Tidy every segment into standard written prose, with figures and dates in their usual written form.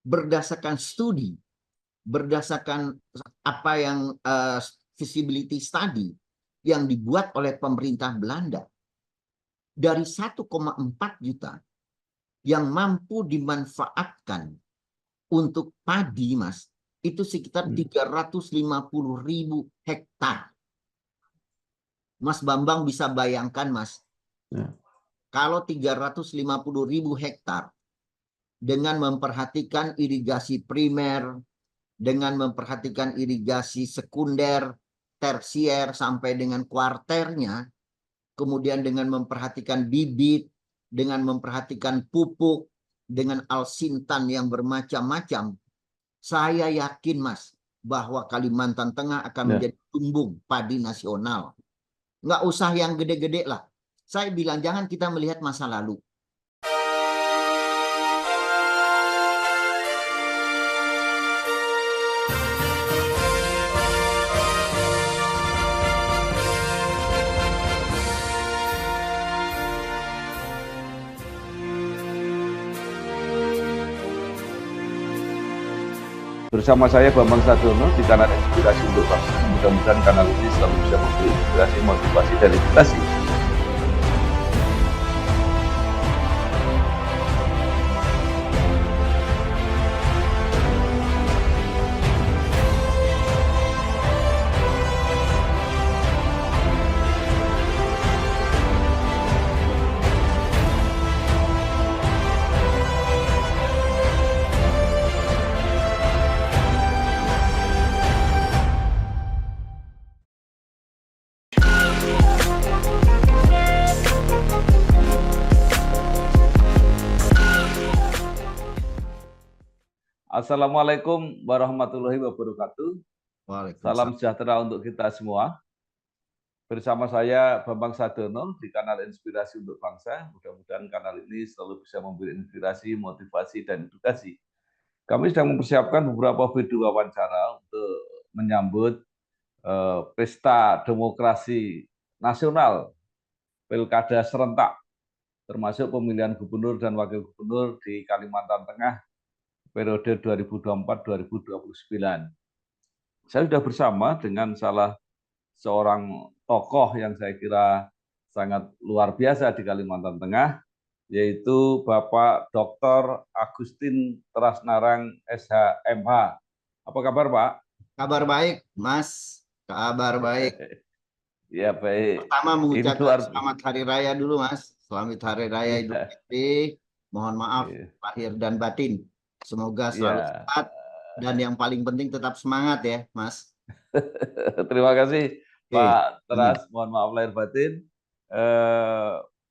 berdasarkan studi, berdasarkan apa yang feasibility study yang dibuat oleh pemerintah Belanda, dari 1,4 juta yang mampu dimanfaatkan untuk padi, Mas, itu sekitar 350.000 hektar. Mas Bambang bisa bayangkan, Mas, kalau 350.000 hektar dengan memperhatikan irigasi primer, dengan memperhatikan irigasi sekunder, tersier, sampai dengan kuarternya, kemudian dengan memperhatikan bibit, dengan memperhatikan pupuk, dengan alsintan yang bermacam-macam, saya yakin, Mas, bahwa Kalimantan Tengah akan menjadi lumbung padi nasional. Nggak usah yang gede-gede lah. Saya bilang jangan kita melihat masa lalu. Bersama saya Bambang Sadiono di kanal Inspirasi untuk Bangsa. Mudah-mudahan kanal ini selalu bisa memberi inspirasi, motivasi, dan edukasi. Assalamualaikum warahmatullahi wabarakatuh. Salam sejahtera untuk kita semua. Bersama saya Bambang Sadiono di kanal Inspirasi untuk Bangsa. Mudah-mudahan kanal ini selalu bisa memberi inspirasi, motivasi, dan edukasi. Kami sedang mempersiapkan beberapa video wawancara untuk menyambut pesta demokrasi nasional, pilkada serentak, termasuk pemilihan gubernur dan wakil gubernur di Kalimantan Tengah periode 2024-2029. Saya sudah bersama dengan salah seorang tokoh yang saya kira sangat luar biasa di Kalimantan Tengah, yaitu Bapak Dr. Agustin Trasnarang, SHMH. Apa kabar, Pak? Kabar baik, Mas. Kabar baik. Ya, baik. Pertama mengucapkan selamat Hari Raya dulu, Mas. Selamat Hari Raya Idul Fitri. Mohon maaf lahir dan batin. Semoga selalu sehat dan yang paling penting tetap semangat ya, Mas. Terima kasih, Pak Tras. Mohon maaf lahir batin.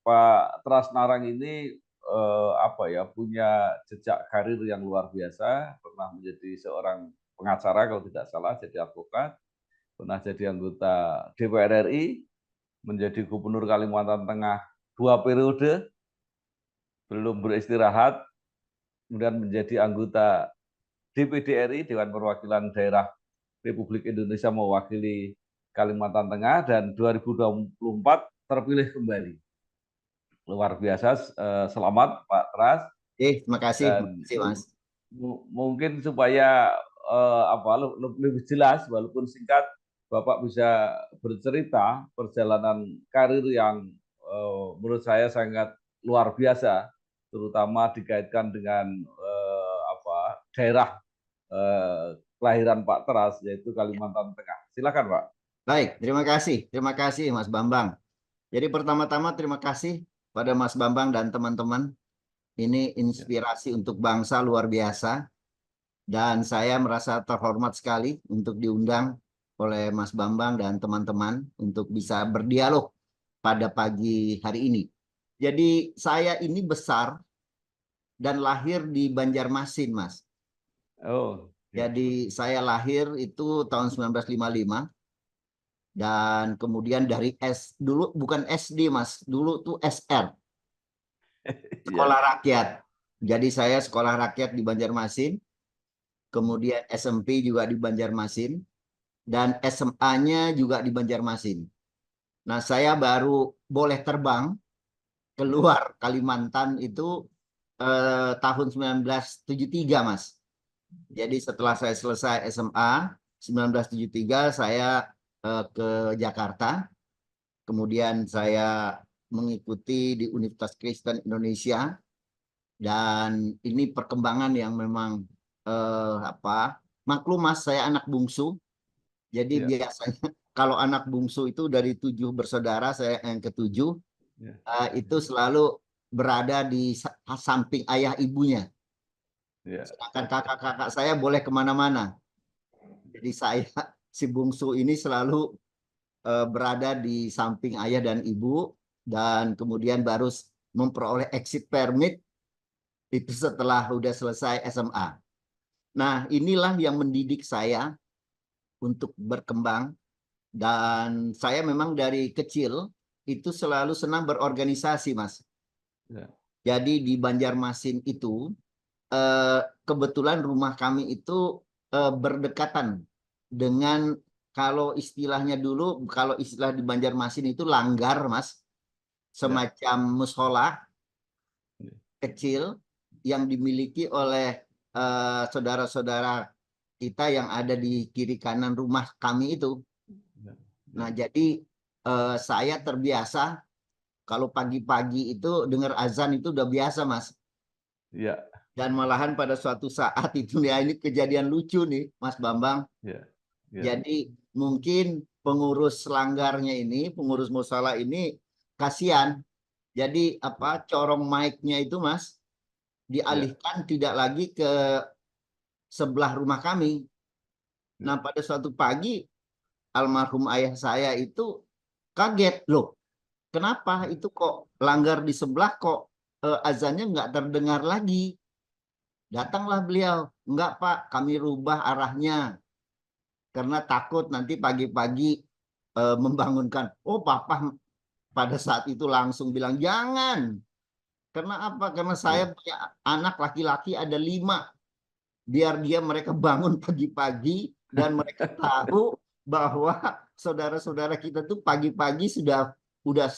Pak Trasnarang ini punya jejak karir yang luar biasa. Pernah menjadi seorang pengacara kalau tidak salah, jadi advokat. Pernah jadi anggota DPR RI, menjadi gubernur Kalimantan Tengah 2 periode, belum beristirahat, kemudian menjadi anggota DPD RI, Dewan Perwakilan Daerah Republik Indonesia mewakili Kalimantan Tengah, dan 2024 terpilih kembali. Luar biasa, selamat Pak Tras. Terima kasih, Mas. Mungkin supaya lebih jelas, walaupun singkat, Bapak bisa bercerita perjalanan karir yang menurut saya sangat luar biasa, terutama dikaitkan dengan daerah kelahiran Pak Tras, yaitu Kalimantan Tengah. Silakan, Pak. Baik, terima kasih Mas Bambang. Jadi pertama-tama terima kasih pada Mas Bambang dan teman-teman. Ini inspirasi untuk bangsa luar biasa. Dan saya merasa terhormat sekali untuk diundang oleh Mas Bambang dan teman-teman untuk bisa berdialog pada pagi hari ini. Jadi saya ini besar dan lahir di Banjarmasin, Mas. Oh. Jadi saya lahir itu tahun 1955. Dan kemudian dari dulu bukan SD, Mas. Dulu tuh SR. Sekolah rakyat. Jadi saya sekolah rakyat di Banjarmasin. Kemudian SMP juga di Banjarmasin, dan SMA-nya juga di Banjarmasin. Nah, saya baru boleh terbang keluar Kalimantan itu tahun 1973, Mas. Jadi setelah saya selesai SMA 1973 saya ke Jakarta. Kemudian saya mengikuti di Universitas Kristen Indonesia, dan ini perkembangan yang memang maklum Mas, saya anak bungsu. Jadi Ya, biasanya kalau anak bungsu itu dari 7 bersaudara, saya yang ketujuh, ya, itu selalu berada di samping ayah ibunya. ya, Sedangkan kakak-kakak saya boleh kemana-mana. Jadi saya si bungsu ini selalu berada di samping ayah dan ibu, dan kemudian baru memperoleh exit permit itu setelah udah selesai SMA. Nah, inilah yang mendidik saya untuk berkembang, dan saya memang dari kecil itu selalu senang berorganisasi, Mas. ya, Jadi di Banjarmasin itu kebetulan rumah kami itu berdekatan dengan, kalau istilahnya dulu, kalau istilah di Banjarmasin itu langgar, Mas, ya, semacam musola ya, kecil yang dimiliki oleh saudara-saudara kita yang ada di kiri kanan rumah kami itu. ya, Nah, ya, jadi saya terbiasa kalau pagi-pagi itu dengar azan itu udah biasa, Mas. ya, Dan malahan pada suatu saat itu ya, ini kejadian lucu nih, Mas Bambang. ya, ya, Jadi mungkin pengurus langgarnya ini, pengurus musala ini kasihan. Jadi corong mic-nya itu, Mas, ya, dialihkan tidak lagi ke sebelah rumah kami. ya, Nah, pada suatu pagi almarhum ayah saya itu kaget, loh, kenapa itu kok langgar di sebelah kok azannya nggak terdengar lagi. Datanglah beliau, enggak Pak, kami rubah arahnya karena takut nanti pagi-pagi membangunkan. Oh, Papa pada saat itu langsung bilang jangan. Karena apa? Karena saya ya, punya anak laki-laki ada 5. Biar mereka bangun pagi-pagi dan mereka tahu bahwa saudara-saudara kita tuh pagi-pagi udah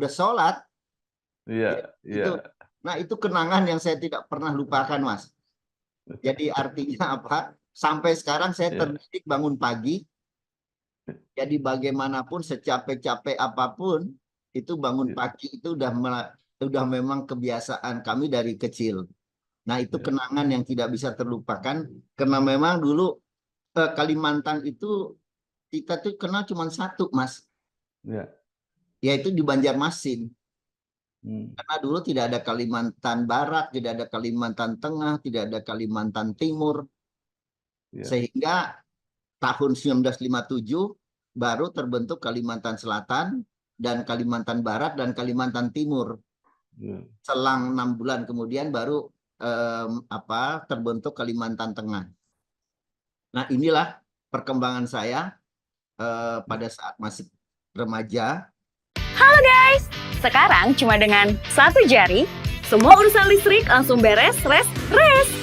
sholat. iya, Ya, iya, itu, nah itu kenangan yang saya tidak pernah lupakan, Mas. Jadi artinya apa? Sampai sekarang saya iya, terdidik bangun pagi. Jadi bagaimanapun secapek-capek apapun itu bangun iya, pagi itu udah memang kebiasaan kami dari kecil. Nah, itu iya, kenangan yang tidak bisa terlupakan karena memang dulu Kalimantan itu kita tuh kenal cuma satu, Mas, iya, yaitu di Banjarmasin. hmm, Karena dulu tidak ada Kalimantan Barat, tidak ada Kalimantan Tengah, tidak ada Kalimantan Timur, iya, sehingga tahun 1957 baru terbentuk Kalimantan Selatan dan Kalimantan Barat dan Kalimantan Timur. iya, Selang 6 bulan kemudian baru terbentuk Kalimantan Tengah. Nah, inilah perkembangan saya iya. pada saat masih remaja. Halo guys, sekarang cuma dengan satu jari, semua urusan listrik langsung beres, res.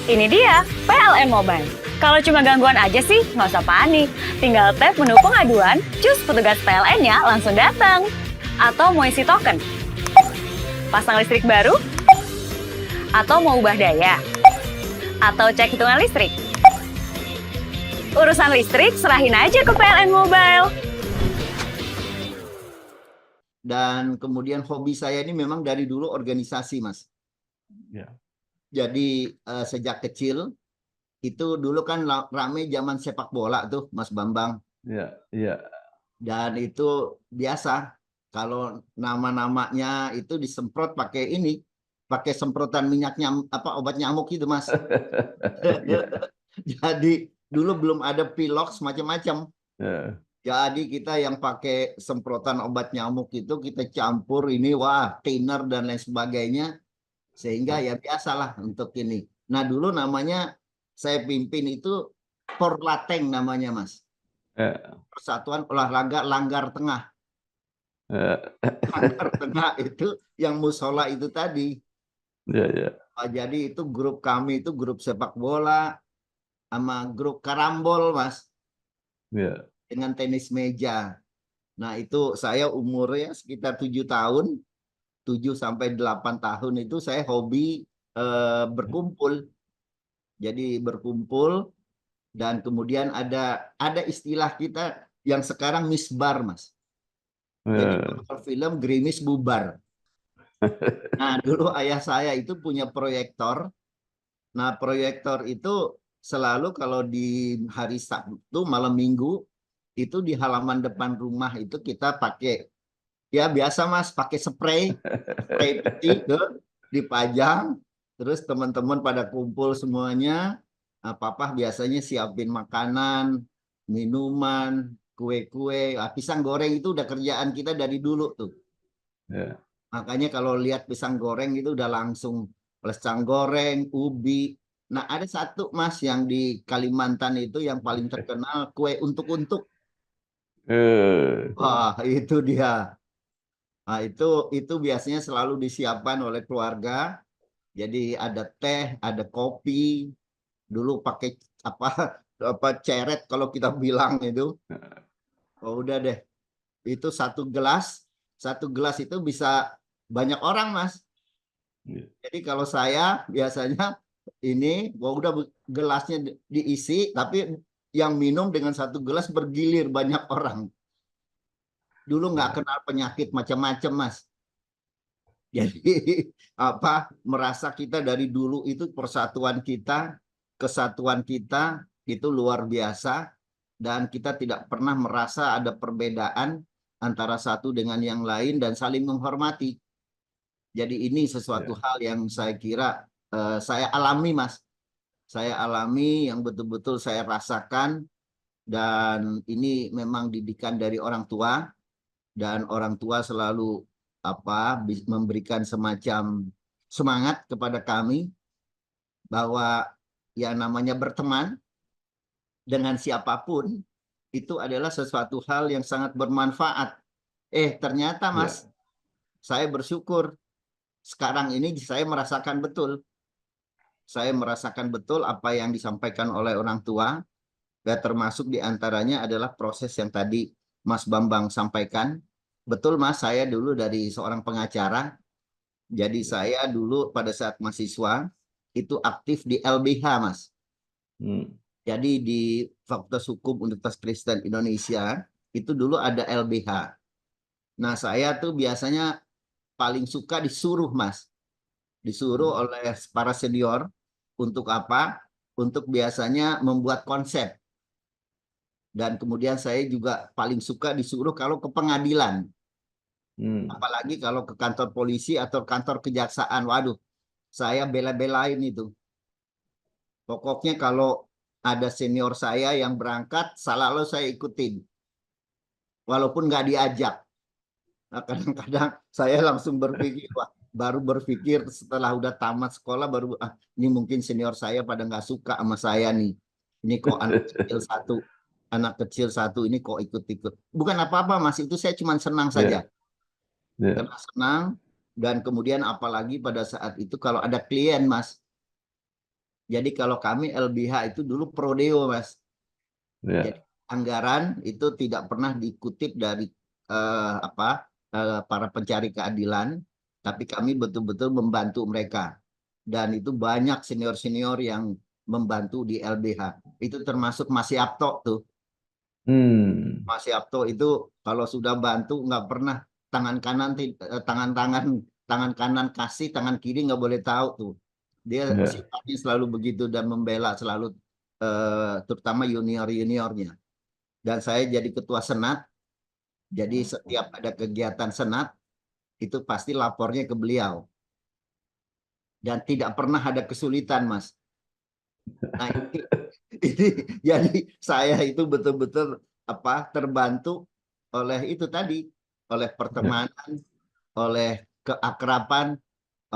Ini dia, PLN Mobile. Kalau cuma gangguan aja sih, nggak usah panik. Tinggal tap menu pengaduan, cus petugas PLN-nya langsung datang. Atau mau isi token, pasang listrik baru, atau mau ubah daya, atau cek hitungan listrik. Urusan listrik serahin aja ke PLN Mobile. Dan kemudian hobi saya ini memang dari dulu organisasi, Mas. Ya, Jadi sejak kecil itu dulu kan rame zaman sepak bola tuh, Mas Bambang. iya, iya, Dan itu biasa kalau nama-namanya itu disemprot pakai ini, pakai semprotan minyak obat nyamuk itu, Mas. iya, Jadi dulu belum ada pilox macam-macam. iya, Jadi kita yang pakai semprotan obat nyamuk itu kita campur ini, wah, thinner dan lain sebagainya, sehingga ya biasalah untuk ini. Nah, dulu namanya saya pimpin itu Porlateng namanya, Mas. iya, Persatuan Olahraga Langgar Tengah. iya, Langgar Tengah itu yang musola itu tadi. iya, iya, Jadi itu grup kami itu grup sepak bola sama grup karambol, Mas, iya, dengan tenis meja. Nah, itu saya umurnya sekitar 7 tahun, 7 sampai 8 tahun itu saya hobi berkumpul. Jadi berkumpul dan kemudian ada istilah kita yang sekarang misbar, Mas. Jadi nonton film gerimis bubar. Nah, dulu ayah saya itu punya proyektor. Nah, proyektor itu selalu kalau di hari Sabtu malam Minggu itu di halaman depan rumah itu kita pakai, ya biasa Mas, pakai spray putih dipajang, terus teman-teman pada kumpul semuanya. Nah, papa biasanya siapin makanan, minuman, kue-kue. Nah, pisang goreng itu udah kerjaan kita dari dulu tuh. Makanya kalau lihat pisang goreng itu udah langsung pisang goreng, ubi. Nah, ada satu Mas yang di Kalimantan itu yang paling terkenal kue untuk-untuk. Wah, itu dia. Nah, itu biasanya selalu disiapkan oleh keluarga. Jadi ada teh, ada kopi. Dulu pakai apa ceret kalau kita bilang itu. Oh, udah deh. Itu satu gelas itu bisa banyak orang, Mas. Jadi kalau saya biasanya ini udah gelasnya diisi, tapi yang minum dengan satu gelas bergilir banyak orang. Dulu nggak kenal penyakit macam-macam, Mas. Jadi merasa kita dari dulu itu persatuan kita, kesatuan kita itu luar biasa, dan kita tidak pernah merasa ada perbedaan antara satu dengan yang lain dan saling menghormati. Jadi ini sesuatu hal yang saya kira saya alami, Mas. Saya alami yang betul-betul saya rasakan, dan ini memang didikan dari orang tua, dan orang tua selalu memberikan semacam semangat kepada kami bahwa yang namanya berteman dengan siapapun itu adalah sesuatu hal yang sangat bermanfaat. Ternyata Mas, saya bersyukur sekarang ini saya merasakan betul. Saya merasakan betul apa yang disampaikan oleh orang tua, dan termasuk diantaranya adalah proses yang tadi Mas Bambang sampaikan. Betul Mas, saya dulu dari seorang pengacara. Jadi saya dulu pada saat mahasiswa itu aktif di LBH, Mas. Jadi di Fakultas Hukum Universitas Kristen Indonesia itu dulu ada LBH. Nah, saya tuh biasanya paling suka disuruh, Mas. Disuruh oleh para senior untuk apa? Untuk biasanya membuat konsep. Dan kemudian saya juga paling suka disuruh kalau ke pengadilan. Apalagi kalau ke kantor polisi atau kantor kejaksaan. Waduh, saya bela-belain itu. Pokoknya kalau ada senior saya yang berangkat, selalu saya ikutin. Walaupun nggak diajak. Nah, kadang-kadang saya langsung berpikir, baru berpikir setelah udah tamat sekolah, baru ini mungkin senior saya pada nggak suka sama saya nih. Ini kok anak kecil satu ini kok ikut-ikut. Bukan apa-apa Mas, itu saya cuma senang saja. Karena senang, dan kemudian apalagi pada saat itu kalau ada klien Mas. Jadi kalau kami LBH itu dulu prodeo Mas. Jadi anggaran itu tidak pernah dikutip dari para pencari keadilan, tapi kami betul-betul membantu mereka. Dan itu banyak senior-senior yang membantu di LBH. Itu termasuk Mas Yapto tuh. Mas Yapto itu kalau sudah bantu nggak pernah tangan kanan kasih, tangan kiri nggak boleh tahu tuh. Dia sifatnya selalu begitu dan membela selalu, terutama junior-juniornya. Dan saya jadi ketua senat, jadi setiap ada kegiatan senat itu pasti lapornya ke beliau. Dan tidak pernah ada kesulitan Mas. Nah, jadi saya itu betul-betul terbantu oleh itu tadi, oleh pertemanan, oleh keakraban,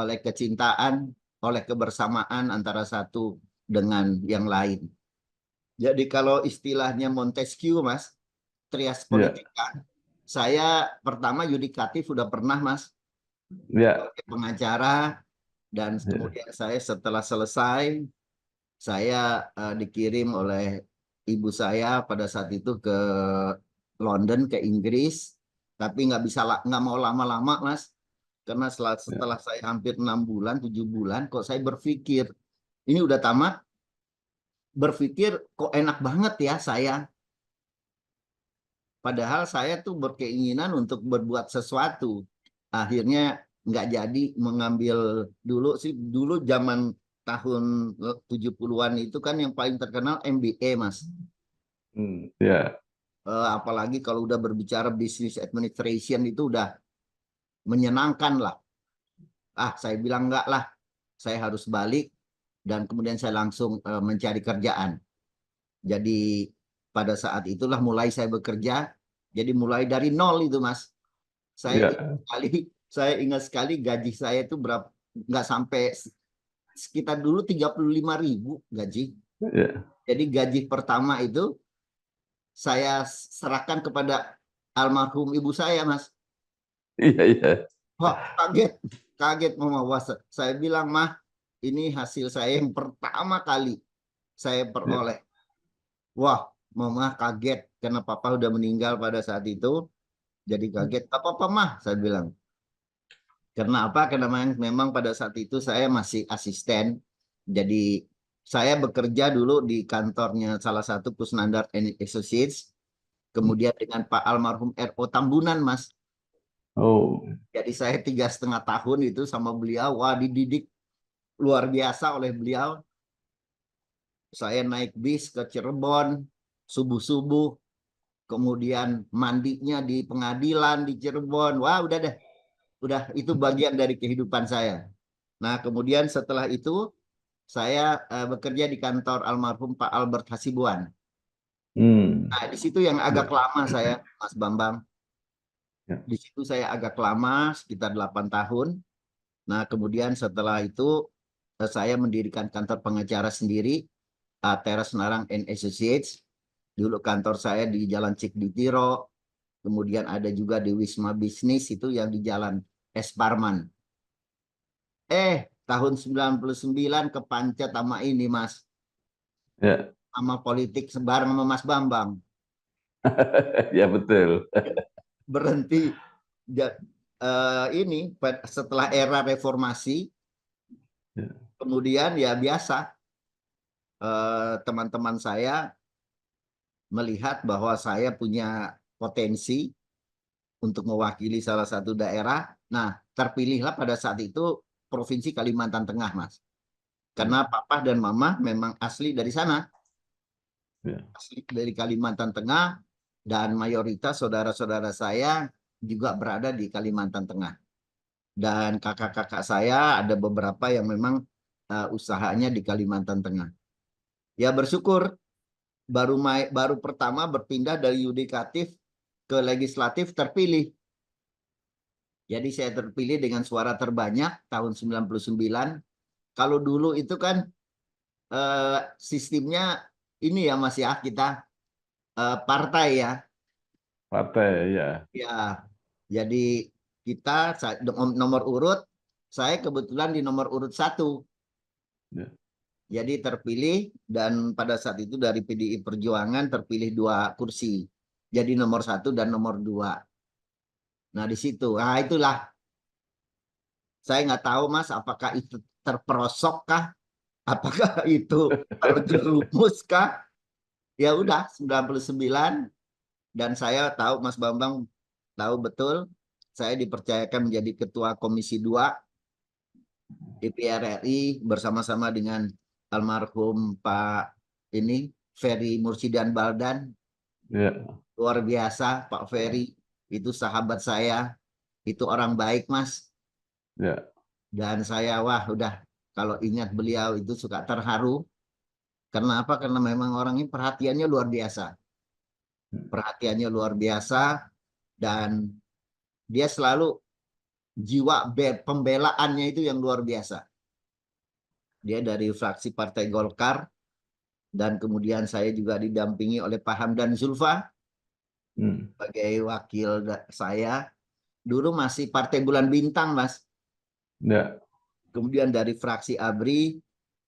oleh kecintaan, oleh kebersamaan antara satu dengan yang lain. Jadi kalau istilahnya Montesquieu Mas, trias politika, saya pertama yudikatif udah pernah Mas, sebagai pengacara, dan kemudian saya setelah selesai saya dikirim oleh ibu saya pada saat itu ke London, ke Inggris, tapi nggak mau lama-lama Mas, karena setelah saya hampir 6 bulan, 7 bulan, kok saya berpikir ini udah tamat, berpikir kok enak banget ya saya. Padahal saya tuh berkeinginan untuk berbuat sesuatu. Akhirnya nggak jadi mengambil dulu sih. Dulu zaman tahun 70-an itu kan yang paling terkenal MBA, Mas. Ya. Apalagi kalau udah berbicara business administration itu udah menyenangkan lah. Saya bilang enggak lah. Saya harus balik dan kemudian saya langsung mencari kerjaan. Jadi pada saat itulah mulai saya bekerja. Jadi mulai dari nol itu, Mas. Saya ingat sekali gaji saya itu berapa, nggak sampai sekitar dulu 35.000 gaji. Ya. Jadi gaji pertama itu saya serahkan kepada almarhum ibu saya, Mas. Iya. Wah, kaget Mama. Saya bilang, Mah, ini hasil saya yang pertama kali saya peroleh. Wah, Mama kaget karena Papa udah meninggal pada saat itu. Jadi kaget. Apa-apa, Mah, saya bilang. Karena apa? Karena memang pada saat itu saya masih asisten. Jadi saya bekerja dulu di kantornya salah satu Kusnandar and Associates. Kemudian dengan Pak almarhum R.O. Tambunan, Mas. Oh. Jadi saya 3,5 tahun itu sama beliau. Wah, dididik luar biasa oleh beliau. Saya naik bis ke Cirebon subuh-subuh. Kemudian mandinya di pengadilan di Cirebon. Wah, udah deh. Udah, itu bagian dari kehidupan saya. Nah, kemudian setelah itu saya bekerja di kantor almarhum Pak Albert Hasibuan. Nah, di situ yang agak lama saya, Mas Bambang. Di situ saya agak lama, sekitar 8 tahun. Nah, kemudian setelah itu saya mendirikan kantor pengacara sendiri, Teras Narang and Associates. Dulu kantor saya di Jalan Cikditiro. Kemudian ada juga di Wisma Bisnis itu yang di Jalan S. Parman. Tahun 99 kepancet sama ini, Mas. Ya. Sama politik bareng sama Mas Bambang. Ya, betul. Berhenti ini setelah era reformasi. Kemudian ya biasa teman-teman saya melihat bahwa saya punya potensi untuk mewakili salah satu daerah. Nah, terpilihlah pada saat itu Provinsi Kalimantan Tengah, Mas. Karena Papa dan Mama memang asli dari sana. Asli dari Kalimantan Tengah, dan mayoritas saudara-saudara saya juga berada di Kalimantan Tengah. Dan kakak-kakak saya ada beberapa yang memang usahanya di Kalimantan Tengah. Ya bersyukur, baru pertama berpindah dari yudikatif ke legislatif terpilih. Jadi saya terpilih dengan suara terbanyak tahun 99. Kalau dulu itu kan sistemnya ini ya Mas ya, kita partai ya. Partai ya. Ya, jadi kita nomor urut, saya kebetulan di nomor urut 1. Ya. Jadi terpilih, dan pada saat itu dari PDI Perjuangan terpilih 2 kursi. Jadi nomor 1 dan nomor 2. Nah di situ, nah itulah. Saya nggak tahu Mas, apakah itu terperosok kah? Apakah itu terjerumus kah? Ya udah 99, dan saya tahu Mas Bambang tahu betul, saya dipercayakan menjadi Ketua Komisi 2 DPR RI bersama-sama dengan almarhum Pak Ferry Mursidan Baldan. Ya. Luar biasa Pak Ferry, itu sahabat saya, itu orang baik Mas. Ya. Dan saya udah kalau ingat beliau itu suka terharu. Karena apa? Karena memang orangnya perhatiannya luar biasa. Perhatiannya luar biasa, dan dia selalu jiwa pembelaannya itu yang luar biasa. Dia dari fraksi Partai Golkar, dan kemudian saya juga didampingi oleh Pak Hamdan Zulfa sebagai wakil saya. Dulu masih Partai Bulan Bintang, Mas. Ya. Kemudian dari fraksi ABRI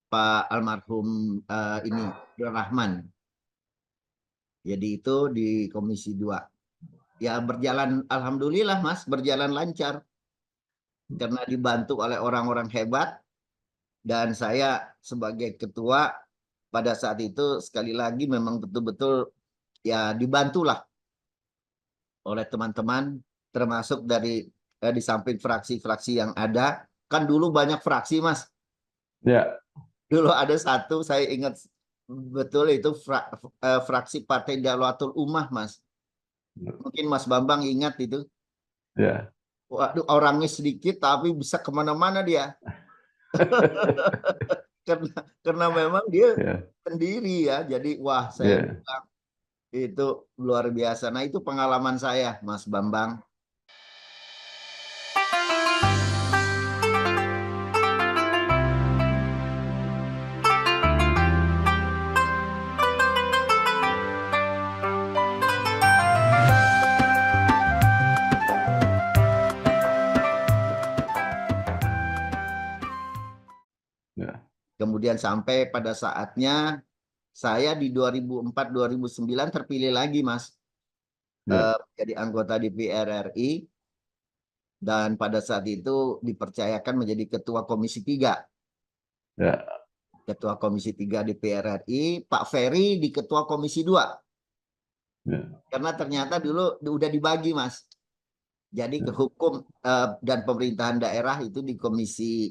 Pak almarhum Rahman. Jadi itu di Komisi 2. Ya berjalan, alhamdulillah Mas, berjalan lancar. Karena dibantu oleh orang-orang hebat, dan saya sebagai ketua pada saat itu sekali lagi memang betul-betul ya dibantulah oleh teman-teman, termasuk dari di samping fraksi-fraksi yang ada. Kan dulu banyak fraksi, Mas. Ya, Dulu ada satu, saya ingat betul itu fraksi Partai Dalawatul Ummah, Mas. Mungkin Mas Bambang ingat itu. ya. Waduh, orangnya sedikit tapi bisa kemana-mana dia. Karena memang dia Ya, sendiri ya. Jadi wah, saya ya. bilang itu luar biasa. Nah, itu pengalaman saya, Mas Bambang. Ya, Kemudian sampai pada saatnya saya di 2004-2009 terpilih lagi, Mas, ya, jadi anggota DPR RI, dan pada saat itu dipercayakan menjadi Ketua Komisi 3. ya, Ketua Komisi 3 DPR RI, Pak Ferry di Ketua Komisi 2. ya, Karena ternyata dulu udah dibagi, Mas. Jadi ke hukum dan pemerintahan daerah itu di komisi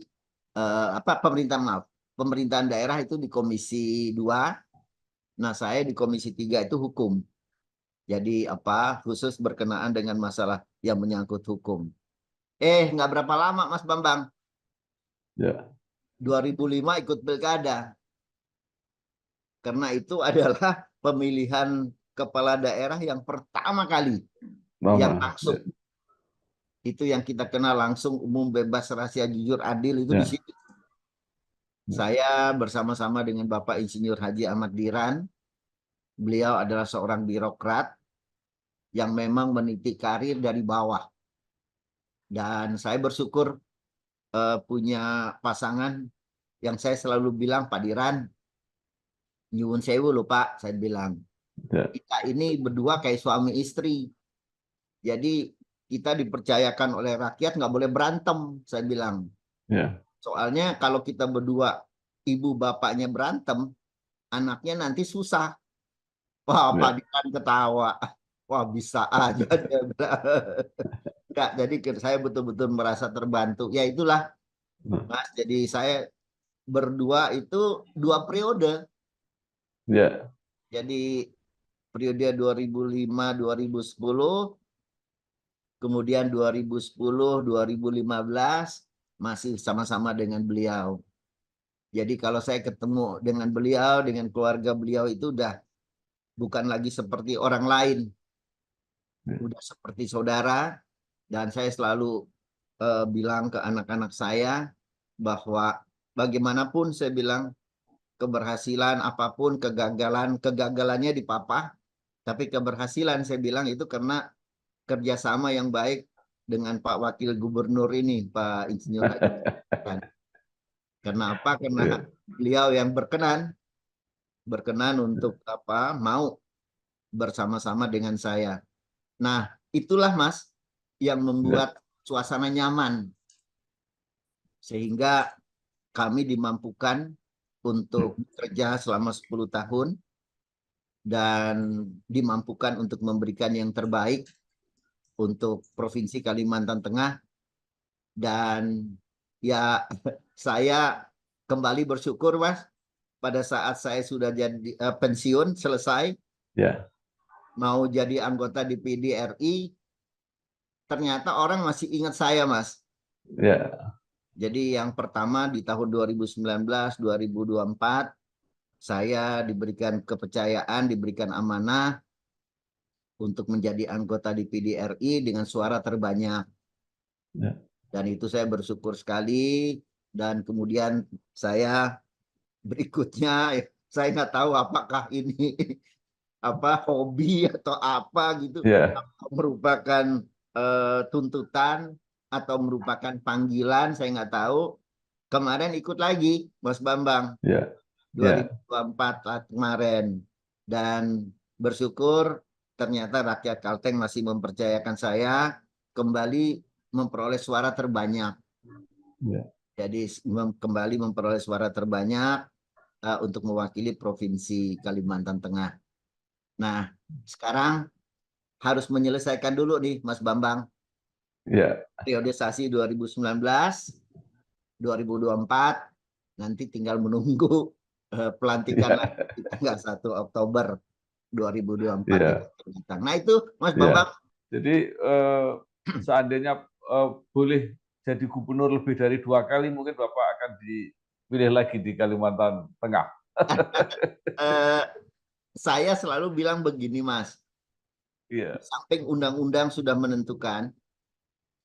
pemerintahan daerah itu di komisi 2. Nah, saya di komisi 3 itu hukum. Jadi khusus berkenaan dengan masalah yang menyangkut hukum. Nggak berapa lama, Mas Bambang. ya. 2005 ikut pilkada. Karena itu adalah pemilihan kepala daerah yang pertama kali yang Mama. langsung. Itu yang kita kenal langsung, umum, bebas, rahasia, jujur, adil, itu Ya, di situ. Saya bersama-sama dengan Bapak Insinyur Haji Ahmad Diran. Beliau adalah seorang birokrat yang memang meniti karir dari bawah. Dan saya bersyukur punya pasangan yang saya selalu bilang, Pak Diran, nyuwun sewu lho Pak, saya bilang. ya, Kita ini berdua kayak suami istri. Jadi kita dipercayakan oleh rakyat nggak boleh berantem, saya bilang. ya, Soalnya kalau kita berdua, ibu bapaknya berantem, anaknya nanti susah. Wah, Pak ya, Diran ketawa. Wah, bisa aja dia bilang. Enggak, jadi saya betul-betul merasa terbantu. Ya itulah, Mas. Jadi saya berdua itu 2 periode. ya, Jadi periode 2005-2010, kemudian 2010-2015 masih sama-sama dengan beliau. Jadi kalau saya ketemu dengan beliau, dengan keluarga beliau itu udah bukan lagi seperti orang lain. Udah seperti saudara. Dan saya selalu bilang ke anak-anak saya bahwa bagaimanapun saya bilang keberhasilan apapun, kegagalannya di papa, tapi keberhasilan saya bilang itu karena kerjasama yang baik dengan Pak Wakil Gubernur ini, Pak Insinyur Haji. Karena apa? Karena ya, beliau yang berkenan untuk mau bersama-sama dengan saya. Nah, itulah Mas yang ya, membuat suasana nyaman sehingga kami dimampukan untuk bekerja selama 10 tahun dan dimampukan untuk memberikan yang terbaik untuk Provinsi Kalimantan Tengah. Dan ya saya kembali bersyukur, Mas, pada saat saya sudah jadi pensiun selesai, ya, mau jadi anggota DPD RI, ternyata orang masih ingat saya, Mas. ya, Jadi yang pertama di tahun 2019-2024 saya diberikan kepercayaan, diberikan amanah untuk menjadi anggota DPD RI dengan suara terbanyak. ya, Dan itu saya bersyukur sekali. Dan kemudian saya berikutnya, saya nggak tahu apakah ini hobi atau apa gitu, ya, merupakan tuntutan atau merupakan panggilan, saya nggak tahu. Kemarin ikut lagi, Mas Bambang, ya, ya, 2024 kemarin. Dan bersyukur ternyata rakyat Kalteng masih mempercayakan saya kembali memperoleh suara terbanyak. ya, Jadi kembali memperoleh suara terbanyak. untuk mewakili Provinsi Kalimantan Tengah. Nah, sekarang harus menyelesaikan dulu nih Mas Bambang. Ya. Periodisasi 2019, 2024, nanti tinggal menunggu pelantikan lagi di tanggal 1 Oktober 2024 Ya. yang akan datang. Nah itu Mas Ya. Bambang. Jadi seandainya boleh jadi gubernur lebih dari 2 kali, mungkin Bapak akan dipilih lagi di Kalimantan Tengah. Saya selalu bilang begini Mas, Iya. samping undang-undang sudah menentukan,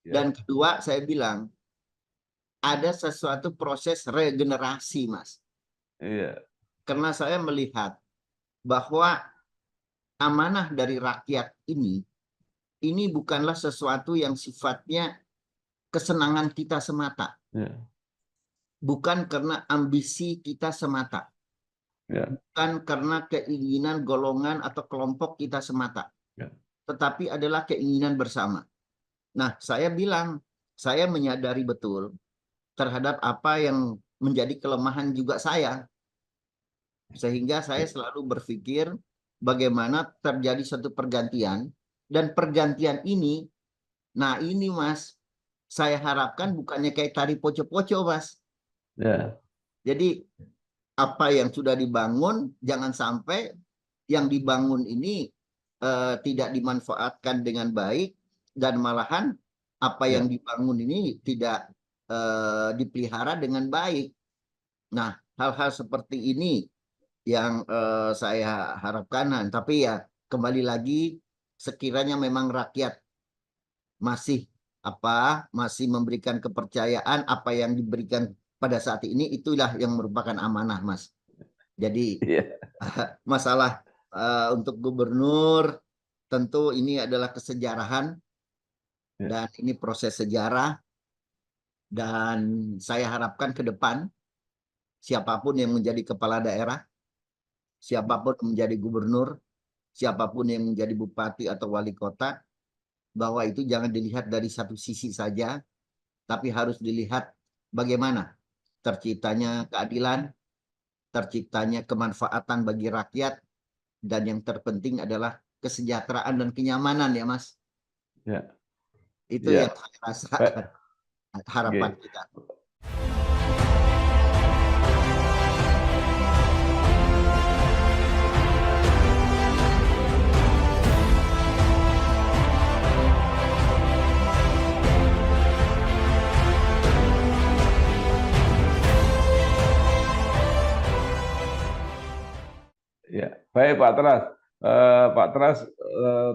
Ya. dan kedua saya bilang ada sesuatu proses regenerasi Mas. Iya. Karena saya melihat bahwa amanah dari rakyat ini bukanlah sesuatu yang sifatnya kesenangan kita semata. Ya. Bukan karena ambisi kita semata. Ya. Bukan karena keinginan golongan atau kelompok kita semata. Ya. Tetapi adalah keinginan bersama. Nah, saya bilang, saya menyadari betul terhadap apa yang menjadi kelemahan juga saya. Sehingga saya selalu berpikir bagaimana terjadi satu pergantian. Dan pergantian ini, nah ini Mas, saya harapkan bukannya kayak tari poco-poco Mas. Ya. Jadi apa yang sudah dibangun, jangan sampai yang dibangun ini tidak dimanfaatkan dengan baik, dan malahan apa yang dibangun ini tidak dipelihara dengan baik. Nah, hal-hal seperti ini yang saya harapkan. Tapi ya kembali lagi, sekiranya memang rakyat masih memberikan kepercayaan apa yang diberikan pada saat ini, itulah yang merupakan amanah Mas. Jadi masalah untuk gubernur tentu ini adalah kesejarahan dan ini proses sejarah, dan saya harapkan ke depan siapapun yang menjadi kepala daerah, siapapun yang menjadi gubernur, siapapun yang menjadi bupati atau wali kota, bahwa itu jangan dilihat dari satu sisi saja, tapi harus dilihat bagaimana terciptanya keadilan, terciptanya kemanfaatan bagi rakyat, dan yang terpenting adalah kesejahteraan dan kenyamanan ya Mas. Ya. Itu yang saya rasa harapan kita. Ya, baik Pak Teras. Pak Teras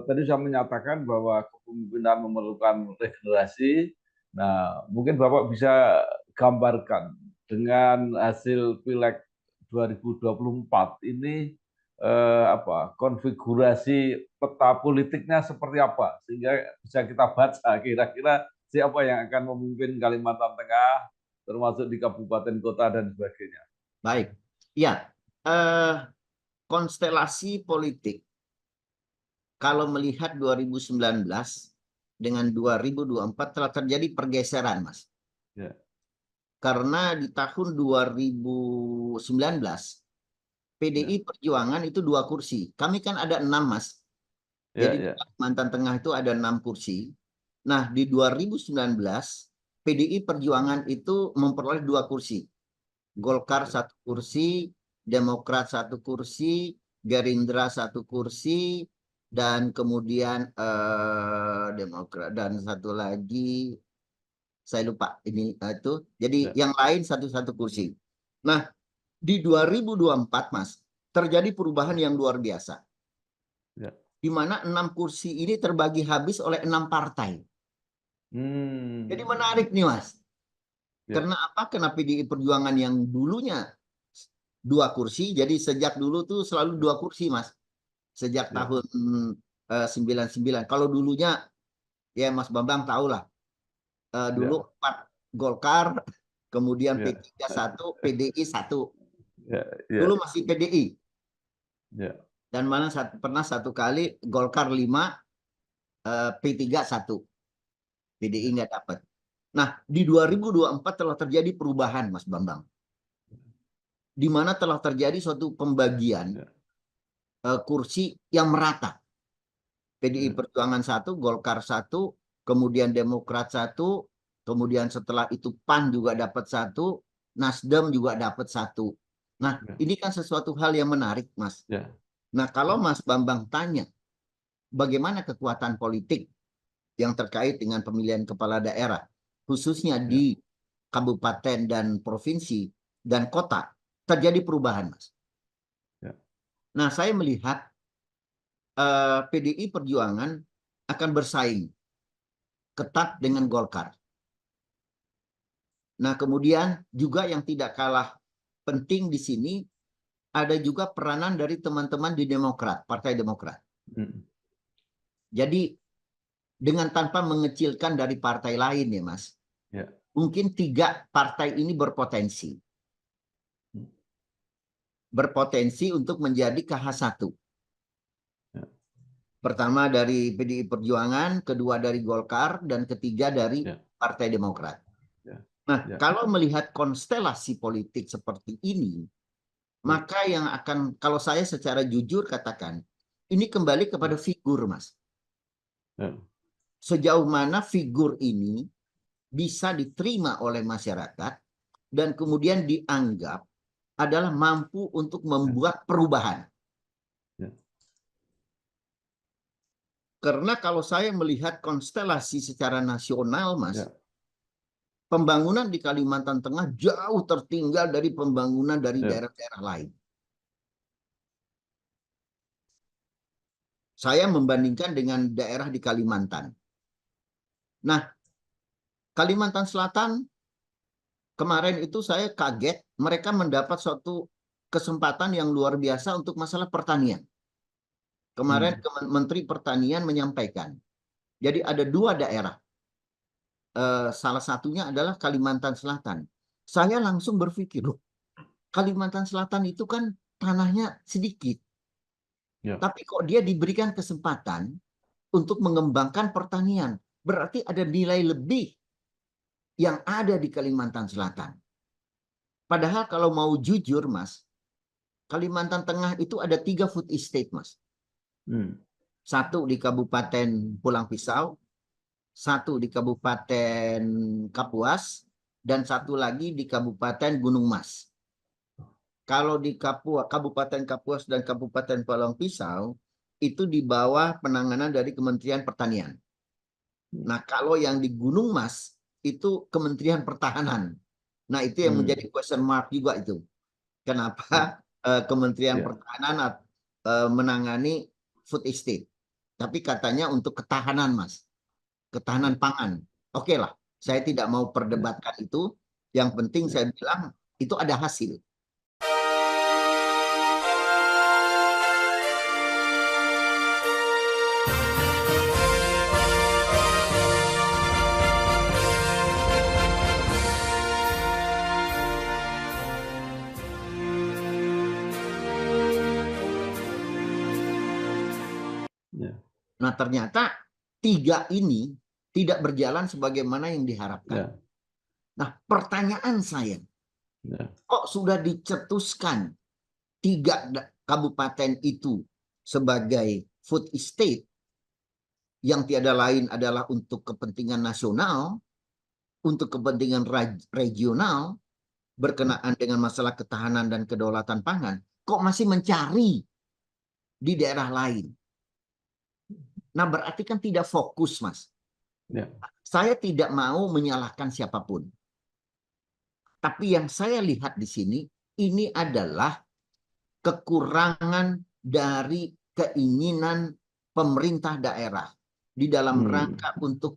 tadi sudah menyatakan bahwa kepemimpinan memerlukan regenerasi. Nah, mungkin Bapak bisa gambarkan dengan hasil Pileg 2024 ini konfigurasi peta politiknya seperti apa, sehingga bisa kita baca kira-kira siapa yang akan memimpin Kalimantan Tengah, termasuk di kabupaten kota dan sebagainya. Baik, ya. Konstelasi politik kalau melihat 2019 dengan 2024 telah terjadi pergeseran Mas. Ya. Karena di tahun 2019 PDI Perjuangan itu 2 kursi. Kami kan ada 6 Mas. Jadi Kalimantan Tengah itu ada 6 kursi. Nah di 2019 PDI Perjuangan itu memperoleh 2 kursi. Golkar 1 kursi, Demokrat 1 kursi, Gerindra 1 kursi, dan kemudian Demokrat dan 1 lagi saya lupa ini itu. Jadi yang lain 1 kursi. Nah di 2024 Mas terjadi perubahan yang luar biasa. Di mana 6 kursi ini terbagi habis oleh 6 partai. Jadi menarik nih Mas. Karena apa? Karena PDI Perjuangan yang dulunya 2 kursi, jadi sejak dulu tuh selalu 2 kursi Mas. Sejak tahun 99. Kalau dulunya ya Mas Bambang tahu lah. Dulu 4 Golkar, kemudian P3 1, PDI 1. Dulu masih PDI. Dan pernah 1 kali Golkar 5, P3 1. PDI nggak dapat. Nah, di 2024 telah terjadi perubahan Mas Bambang. di mana telah terjadi suatu pembagian kursi yang merata. PDI Perjuangan 1, Golkar 1, kemudian Demokrat 1, kemudian setelah itu PAN juga dapat 1, Nasdem juga dapat 1. Nah, ini kan sesuatu hal yang menarik, Mas. Nah, kalau Mas Bambang tanya, bagaimana kekuatan politik yang terkait dengan pemilihan kepala daerah, khususnya di kabupaten dan provinsi dan kota, terjadi perubahan, Mas. Nah, saya melihat PDI Perjuangan akan bersaing ketat dengan Golkar. Nah, kemudian juga yang tidak kalah penting di sini ada juga peranan dari teman-teman di Demokrat, Partai Demokrat. Jadi dengan tanpa mengecilkan dari partai lain ya, Mas. Mungkin 3 partai ini berpotensi. Berpotensi untuk menjadi KH1. Pertama dari PDI Perjuangan, kedua dari Golkar, dan ketiga dari Partai Demokrat. Nah, kalau melihat konstelasi politik seperti ini, maka yang akan, kalau saya secara jujur katakan, ini kembali kepada figur, Mas. Sejauh mana figur ini bisa diterima oleh masyarakat dan kemudian dianggap adalah mampu untuk membuat perubahan. Karena kalau saya melihat konstelasi secara nasional, Mas, pembangunan di Kalimantan Tengah jauh tertinggal dari pembangunan dari daerah-daerah lain. Saya membandingkan dengan daerah di Kalimantan. Nah, Kalimantan Selatan kemarin itu saya kaget mereka mendapat suatu kesempatan yang luar biasa untuk masalah pertanian. Kemarin Menteri Pertanian menyampaikan, jadi ada 2 daerah. Salah satunya adalah Kalimantan Selatan. Saya langsung berpikir, loh, Kalimantan Selatan itu kan tanahnya sedikit. Tapi kok dia diberikan kesempatan untuk mengembangkan pertanian. Berarti ada nilai lebih yang ada di Kalimantan Selatan. Padahal kalau mau jujur, Mas, Kalimantan Tengah itu ada 3 food estate, Mas. 1 di Kabupaten Pulang Pisau, 1 di Kabupaten Kapuas, dan 1 lagi di Kabupaten Gunung Mas. Kalau di Kabupaten Kapuas dan Kabupaten Pulang Pisau, itu di bawah penanganan dari Kementerian Pertanian. Nah, kalau yang di Gunung Mas, itu Kementerian Pertahanan. Nah, itu yang menjadi question mark juga itu. Kenapa Kementerian Pertahanan menangani food estate? Tapi katanya untuk ketahanan, Mas. Ketahanan pangan. Oke lah, saya tidak mau perdebatkan itu. Yang penting saya bilang, itu ada hasil. Nah, ternyata 3 ini tidak berjalan sebagaimana yang diharapkan. Nah, pertanyaan saya, kok sudah dicetuskan 3 kabupaten itu sebagai food estate yang tiada lain adalah untuk kepentingan nasional, untuk kepentingan regional, berkenaan dengan masalah ketahanan dan kedaulatan pangan, kok masih mencari di daerah lain? Nah, berarti kan tidak fokus, Mas. Saya tidak mau menyalahkan siapapun. Tapi yang saya lihat di sini, ini adalah kekurangan dari keinginan pemerintah daerah di dalam rangka untuk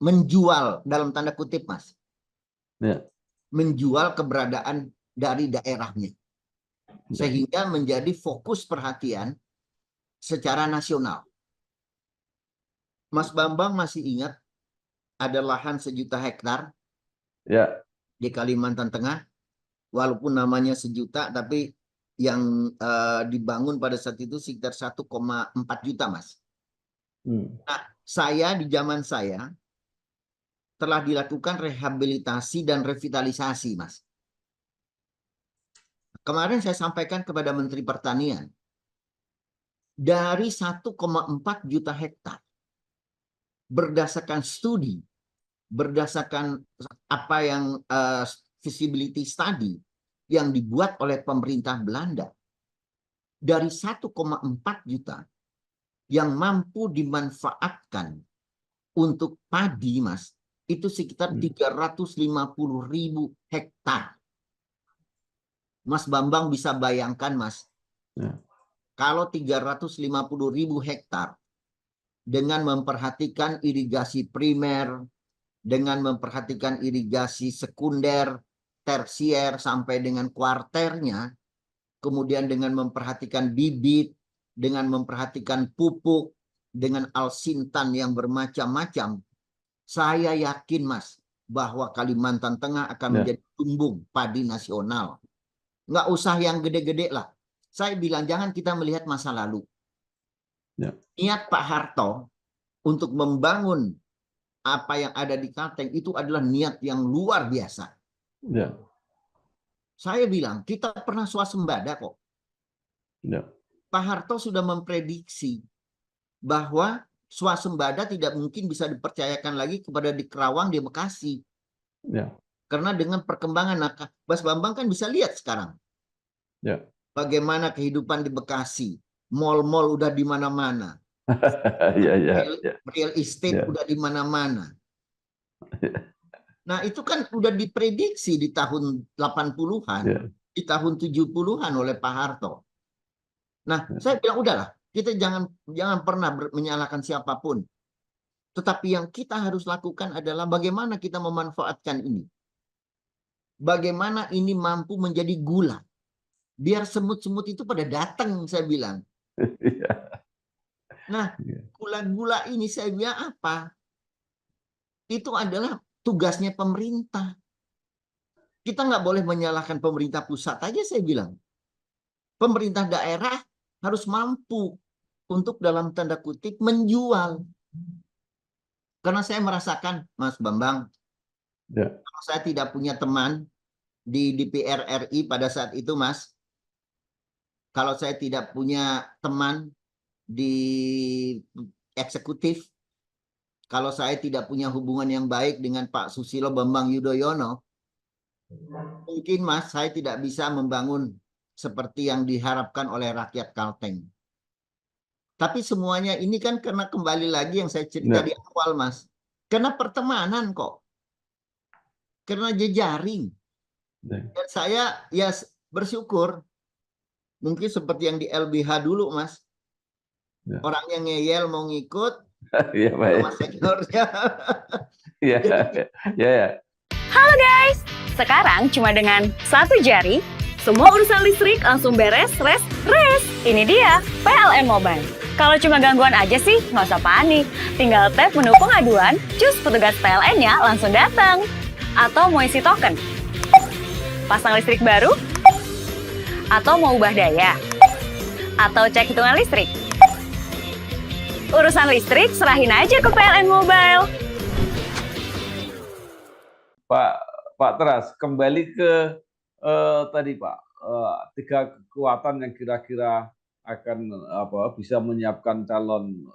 menjual, dalam tanda kutip, Mas. Menjual keberadaan dari daerahnya. Sehingga menjadi fokus perhatian secara nasional. Mas Bambang masih ingat ada lahan 1 juta hektar di Kalimantan Tengah, walaupun namanya 1 juta, tapi yang dibangun pada saat itu sekitar 1,4 juta, Mas. Nah, di zaman saya telah dilakukan rehabilitasi dan revitalisasi, Mas. kemarin saya sampaikan kepada Menteri Pertanian, dari 1,4 juta hektar, berdasarkan studi, berdasarkan apa yang feasibility study yang dibuat oleh pemerintah Belanda, dari 1,4 juta yang mampu dimanfaatkan untuk padi, Mas, itu sekitar 350.000 hektar. Mas Bambang bisa bayangkan, Mas, kalau 350.000 hektar dengan memperhatikan irigasi primer, dengan memperhatikan irigasi sekunder, tersier, sampai dengan kuarternya, kemudian dengan memperhatikan bibit, dengan memperhatikan pupuk, dengan alsintan yang bermacam-macam, saya yakin, Mas, bahwa Kalimantan Tengah akan menjadi lumbung padi nasional. Nggak usah yang gede-gede lah. Saya bilang jangan kita melihat masa lalu. Niat Pak Harto untuk membangun apa yang ada di Kalteng itu adalah niat yang luar biasa. Saya bilang kita pernah swasembada kok. Pak Harto sudah memprediksi bahwa swasembada tidak mungkin bisa dipercayakan lagi kepada di Kerawang, di Bekasi. Karena dengan perkembangan, Mas Bambang kan bisa lihat sekarang. Bagaimana kehidupan di Bekasi. Mall-mall udah di mana-mana. Real estate udah di mana-mana. Nah, itu kan udah diprediksi di tahun 80-an, di tahun 70-an oleh Pak Harto. Nah, saya bilang udahlah, kita jangan pernah menyalahkan siapapun. Tetapi yang kita harus lakukan adalah bagaimana kita memanfaatkan ini. Bagaimana ini mampu menjadi gula. Biar semut-semut itu pada datang, saya bilang. Nah, gula-gula ini saya bilang apa? Itu adalah tugasnya pemerintah. Kita nggak boleh menyalahkan pemerintah pusat aja, saya bilang. Pemerintah daerah harus mampu untuk dalam tanda kutip menjual. Karena saya merasakan, Mas Bambang, kalau saya tidak punya teman di DPR RI pada saat itu, Mas, kalau saya tidak punya teman di eksekutif, kalau saya tidak punya hubungan yang baik dengan Pak Susilo Bambang Yudhoyono, mungkin, Mas, saya tidak bisa membangun seperti yang diharapkan oleh rakyat Kalteng. Tapi semuanya ini kan karena kembali lagi yang saya cerita di awal, Mas. Karena pertemanan kok. Karena jejaring. Dan saya ya bersyukur. Mungkin seperti yang di LBH dulu, Mas. Orang yang ngeyel mau ngikut. Sama seniornya. Halo guys, sekarang cuma dengan satu jari, semua urusan listrik langsung beres, res. Ini dia PLN Mobile. Kalau cuma gangguan aja sih, nggak usah panik. Tinggal tap menu pengaduan, cus petugas PLN-nya langsung datang. Atau mau isi token, pasang listrik baru, atau mau ubah daya, atau cek hitungan listrik. Urusan listrik serahin aja ke PLN Mobile. Pak Teras, kembali ke tadi Pak, 3 kekuatan yang kira-kira akan bisa menyiapkan calon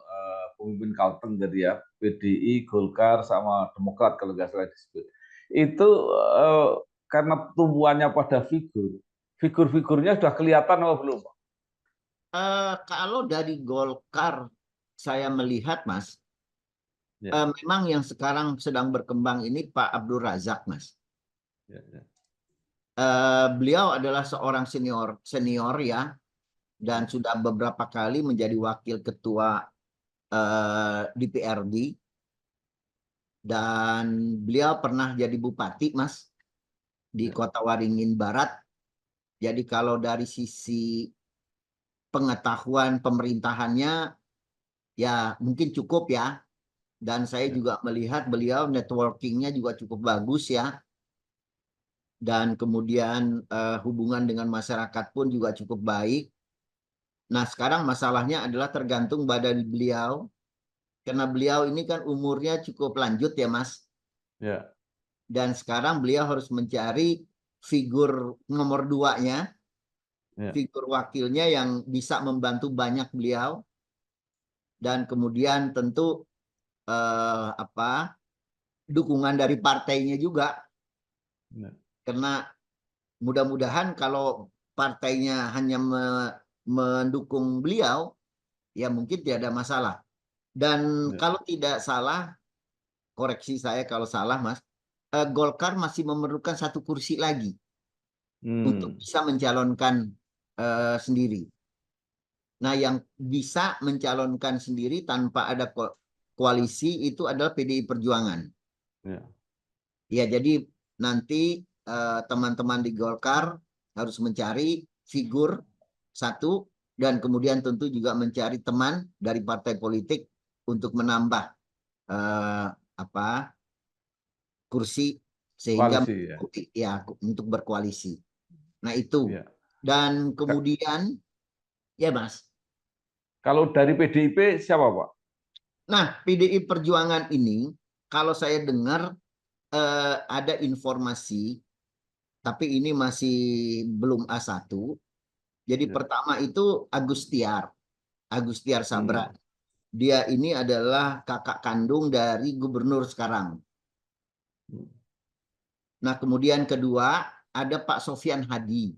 pemimpin Kalteng tadi ya, PDI, Golkar, sama Demokrat kalau nggak salah disebut. Itu karena tumbuhannya pada figur-figurnya sudah kelihatan apa belum Pak? Kalau dari Golkar saya melihat, Mas, memang yang sekarang sedang berkembang ini Pak Abdul Razak, Mas. Beliau adalah seorang senior ya, dan sudah beberapa kali menjadi wakil ketua DPRD, dan beliau pernah jadi bupati, Mas, di Kota Waringin Barat. Jadi kalau dari sisi pengetahuan pemerintahannya ya mungkin cukup ya. Dan saya juga melihat beliau networkingnya juga cukup bagus ya. Dan kemudian hubungan dengan masyarakat pun juga cukup baik. Nah, sekarang masalahnya adalah tergantung badan beliau. Karena beliau ini kan umurnya cukup lanjut ya, Mas. Dan sekarang beliau harus mencari figur nomor 2-nya Ya. figur wakilnya yang bisa membantu banyak beliau, dan kemudian tentu dukungan dari partainya juga, Ya. karena mudah-mudahan kalau partainya hanya mendukung beliau, ya mungkin tidak ada masalah. Dan Ya. kalau tidak salah, koreksi saya kalau salah, Mas, Golkar masih memerlukan 1 kursi lagi untuk bisa mencalonkan sendiri. Nah, yang bisa mencalonkan sendiri tanpa ada koalisi itu adalah PDI Perjuangan. Ya. Ya, jadi nanti teman-teman di Golkar harus mencari figur 1, dan kemudian tentu juga mencari teman dari partai politik untuk menambah kursi sehingga Koalisi, ya untuk berkoalisi. Nah, itu. ya. Dan kemudian ya, Mas. Kalau dari PDIP siapa, Pak? Nah, PDI Perjuangan ini kalau saya dengar ada informasi, tapi ini masih belum A1. Jadi pertama itu Agustiar Sabran. Dia ini adalah kakak kandung dari gubernur sekarang. Nah, kemudian kedua ada Pak Sofyan Hadi.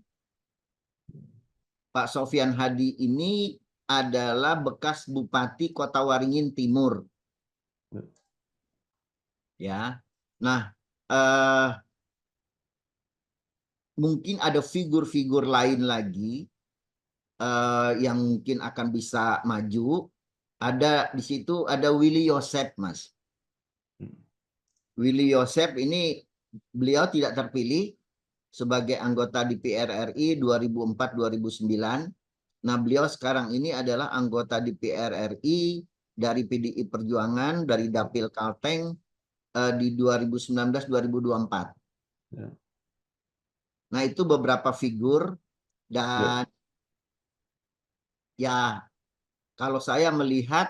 Pak Sofyan Hadi ini adalah bekas Bupati Kota Waringin Timur. Ya. Nah, mungkin ada figur-figur lain lagi yang mungkin akan bisa maju. Ada di situ ada Willy Yosef, Mas. Willy Yosef ini beliau tidak terpilih sebagai anggota DPR RI 2004-2009. Nah, beliau sekarang ini adalah anggota DPR RI dari PDI Perjuangan, dari Dapil Kalteng di 2019-2024. Ya. Nah, itu beberapa figur, dan ya kalau saya melihat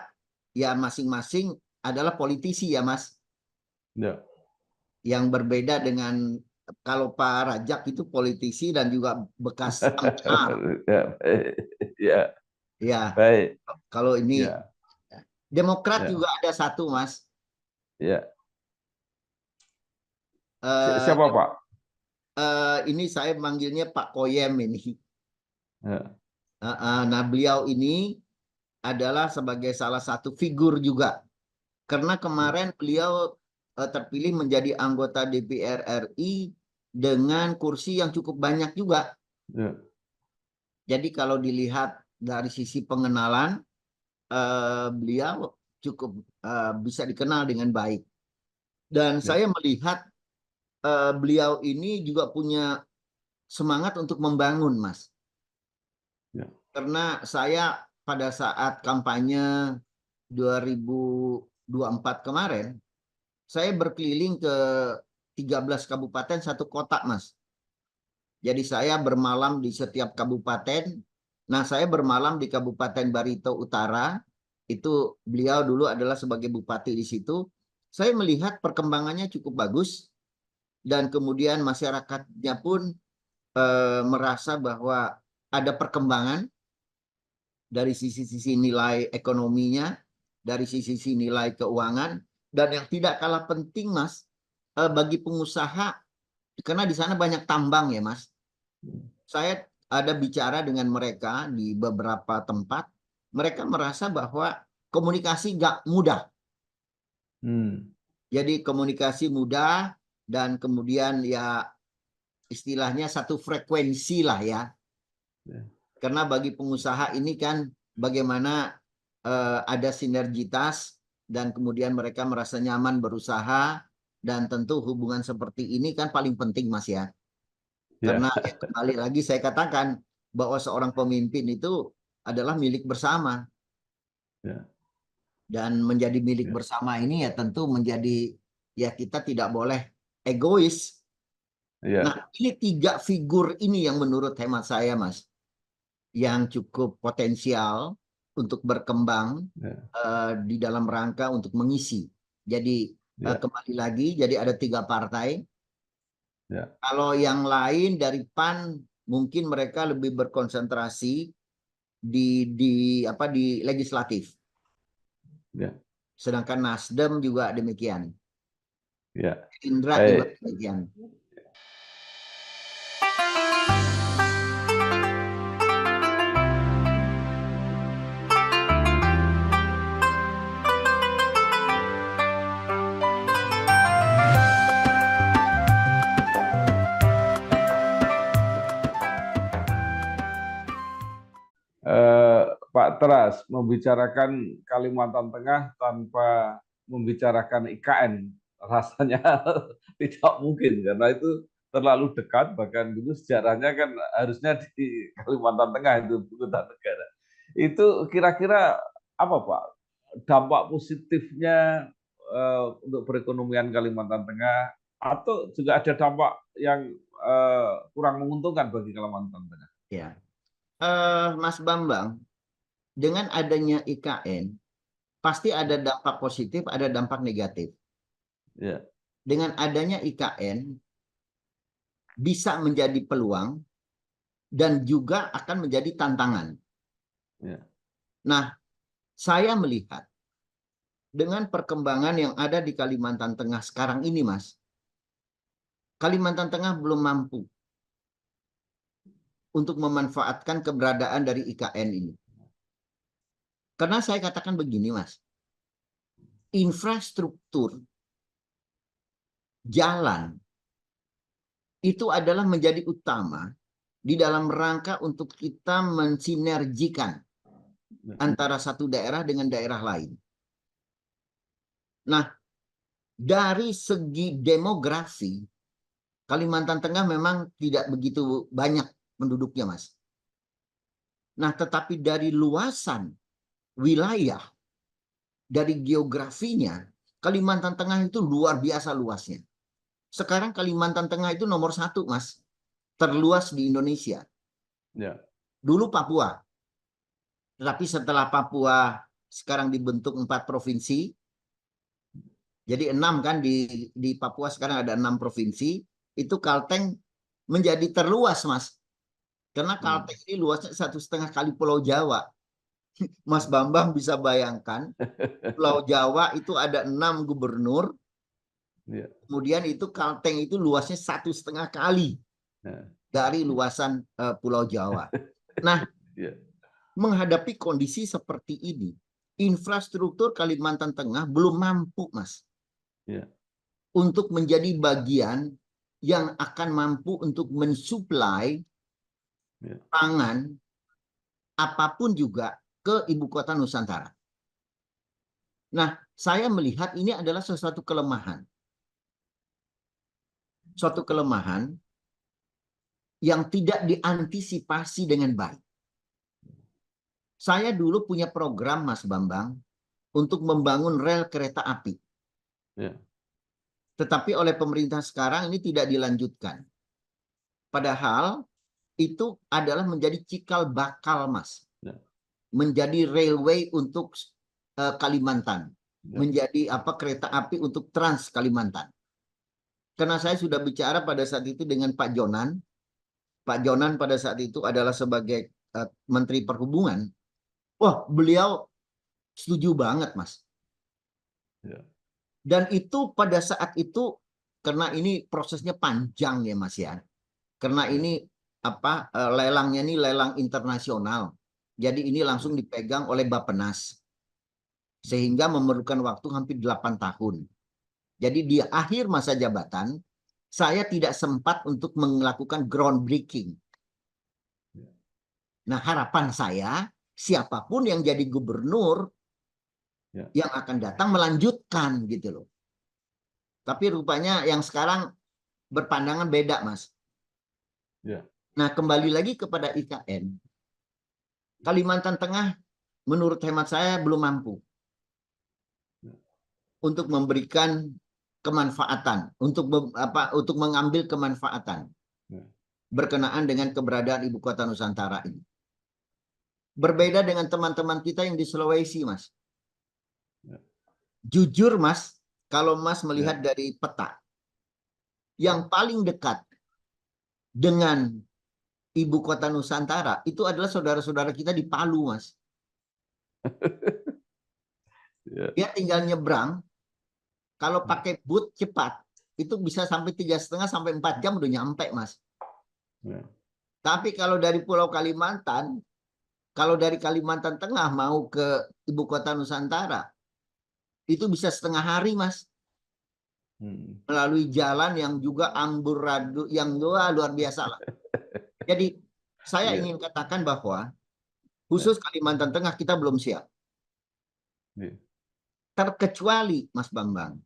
ya masing-masing adalah politisi ya, Mas. Ya. Yang berbeda dengan kalau Pak Rajak itu politisi dan juga bekas anggota. Ya, baik. Ya. Ya. Baik. Kalau ini Ya. Demokrat Ya. juga ada 1, Mas. Ya. Siapa, Pak? Ini saya manggilnya Pak Koyem ini. Ya. Nah, beliau ini adalah sebagai salah satu figur juga. Karena kemarin beliau terpilih menjadi anggota DPR RI dengan kursi yang cukup banyak juga. Ya. Jadi kalau dilihat dari sisi pengenalan, beliau cukup bisa dikenal dengan baik. Dan saya melihat beliau ini juga punya semangat untuk membangun, Mas. Ya. Karena saya pada saat kampanye 2024 kemarin, saya berkeliling ke 13 kabupaten 1 kota, Mas. Jadi saya bermalam di setiap kabupaten. Nah, saya bermalam di Kabupaten Barito Utara. Itu beliau dulu adalah sebagai bupati di situ. Saya melihat perkembangannya cukup bagus. Dan kemudian masyarakatnya pun merasa bahwa ada perkembangan dari sisi-sisi nilai ekonominya, dari sisi nilai keuangan, dan yang tidak kalah penting, Mas, bagi pengusaha, karena di sana banyak tambang ya, Mas. Saya ada bicara dengan mereka di beberapa tempat, mereka merasa bahwa komunikasi gak mudah. Jadi komunikasi mudah, dan kemudian ya istilahnya satu frekuensi lah ya. Karena bagi pengusaha ini kan bagaimana ada sinergitas, dan kemudian mereka merasa nyaman berusaha, dan tentu hubungan seperti ini kan paling penting, Mas ya. Karena kembali lagi saya katakan bahwa seorang pemimpin itu adalah milik bersama. Dan menjadi milik bersama ini ya tentu menjadi, ya kita tidak boleh egois. Nah, ini 3 figur ini yang menurut hemat saya, Mas, yang cukup potensial untuk berkembang di dalam rangka untuk mengisi. Jadi kembali lagi, jadi ada 3 partai. Kalau yang lain dari PAN mungkin mereka lebih berkonsentrasi di legislatif. Ya. Sedangkan Nasdem juga demikian. Ya. Indra Baik. juga demikian. Pak Teras, membicarakan Kalimantan Tengah tanpa membicarakan IKN rasanya tidak mungkin, karena itu terlalu dekat, bahkan dulu sejarahnya kan harusnya di Kalimantan Tengah itu kota negara. Itu kira-kira apa Pak dampak positifnya untuk perekonomian Kalimantan Tengah, atau juga ada dampak yang kurang menguntungkan bagi Kalimantan Tengah? Ya, Mas Bambang, dengan adanya IKN pasti ada dampak positif, ada dampak negatif. Ya. Dengan adanya IKN bisa menjadi peluang dan juga akan menjadi tantangan. Ya. Nah, saya melihat dengan perkembangan yang ada di Kalimantan Tengah sekarang ini, Mas, Kalimantan Tengah belum mampu untuk memanfaatkan keberadaan dari IKN ini. Karena saya katakan begini, Mas, infrastruktur jalan itu adalah menjadi utama di dalam rangka untuk kita mensinergikan antara satu daerah dengan daerah lain. Nah, dari segi demografi, Kalimantan Tengah memang tidak begitu banyak penduduknya, Mas. Nah, tetapi dari luasan wilayah, dari geografinya, Kalimantan Tengah itu luar biasa luasnya. Sekarang Kalimantan Tengah itu nomor 1, Mas, terluas di Indonesia. Ya. Dulu Papua, tetapi setelah Papua sekarang dibentuk 4 provinsi, jadi 6 kan di Papua sekarang ada 6 provinsi, itu Kalteng menjadi terluas, Mas. Karena Kalteng ini luasnya 1,5 kali Pulau Jawa. Mas Bambang bisa bayangkan, Pulau Jawa itu ada 6 gubernur, Ya. kemudian itu Kalteng itu luasnya 1,5 kali dari luasan Pulau Jawa. Nah, Ya. menghadapi kondisi seperti ini, infrastruktur Kalimantan Tengah belum mampu, Mas, Ya. untuk menjadi bagian yang akan mampu untuk mensuplai Ya. pangan apapun juga ke ibu kota Nusantara. Nah, saya melihat ini adalah sesuatu kelemahan. Suatu kelemahan yang tidak diantisipasi dengan baik. Saya dulu punya program, Mas Bambang, untuk membangun rel kereta api. Ya. Tetapi oleh pemerintah sekarang ini tidak dilanjutkan. Padahal itu adalah menjadi cikal bakal, Mas. Ya. Menjadi railway untuk Kalimantan. Ya. Menjadi kereta api untuk Trans Kalimantan. Karena saya sudah bicara pada saat itu dengan Pak Jonan. Pak Jonan pada saat itu adalah sebagai Menteri Perhubungan. Wah, beliau setuju banget, Mas. Ya. Dan itu pada saat itu, karena ini prosesnya panjang ya, Mas ya. Karena ini lelangnya ini lelang internasional. Jadi ini langsung dipegang oleh Bappenas. Sehingga memerlukan waktu hampir 8 tahun. Jadi di akhir masa jabatan, saya tidak sempat untuk melakukan groundbreaking. Nah, harapan saya, siapapun yang jadi gubernur yang akan datang melanjutkan gitu loh. Tapi rupanya yang sekarang berpandangan beda, Mas. Ya. Nah, kembali lagi kepada IKN. Kalimantan Tengah menurut hemat saya belum mampu untuk memberikan kemanfaatan, untuk mengambil kemanfaatan berkenaan dengan keberadaan ibu kota Nusantara ini. Berbeda dengan teman-teman kita yang di Sulawesi, Mas. Jujur, Mas, kalau Mas melihat dari peta, yang paling dekat dengan ibu kota Nusantara itu adalah saudara-saudara kita di Palu, Mas. Ya. Dia tinggal nyebrang, kalau pakai boot cepat, itu bisa sampai 3,5 sampai 4 jam udah nyampe, Mas. Ya. Tapi kalau dari Pulau Kalimantan, kalau dari Kalimantan Tengah mau ke ibu kota Nusantara, itu bisa setengah hari, Mas. Melalui jalan yang juga amburadul, yang luar biasa lah. Jadi saya Iya. ingin katakan bahwa khusus Kalimantan Tengah kita belum siap. Iya. Terkecuali Mas Bambang,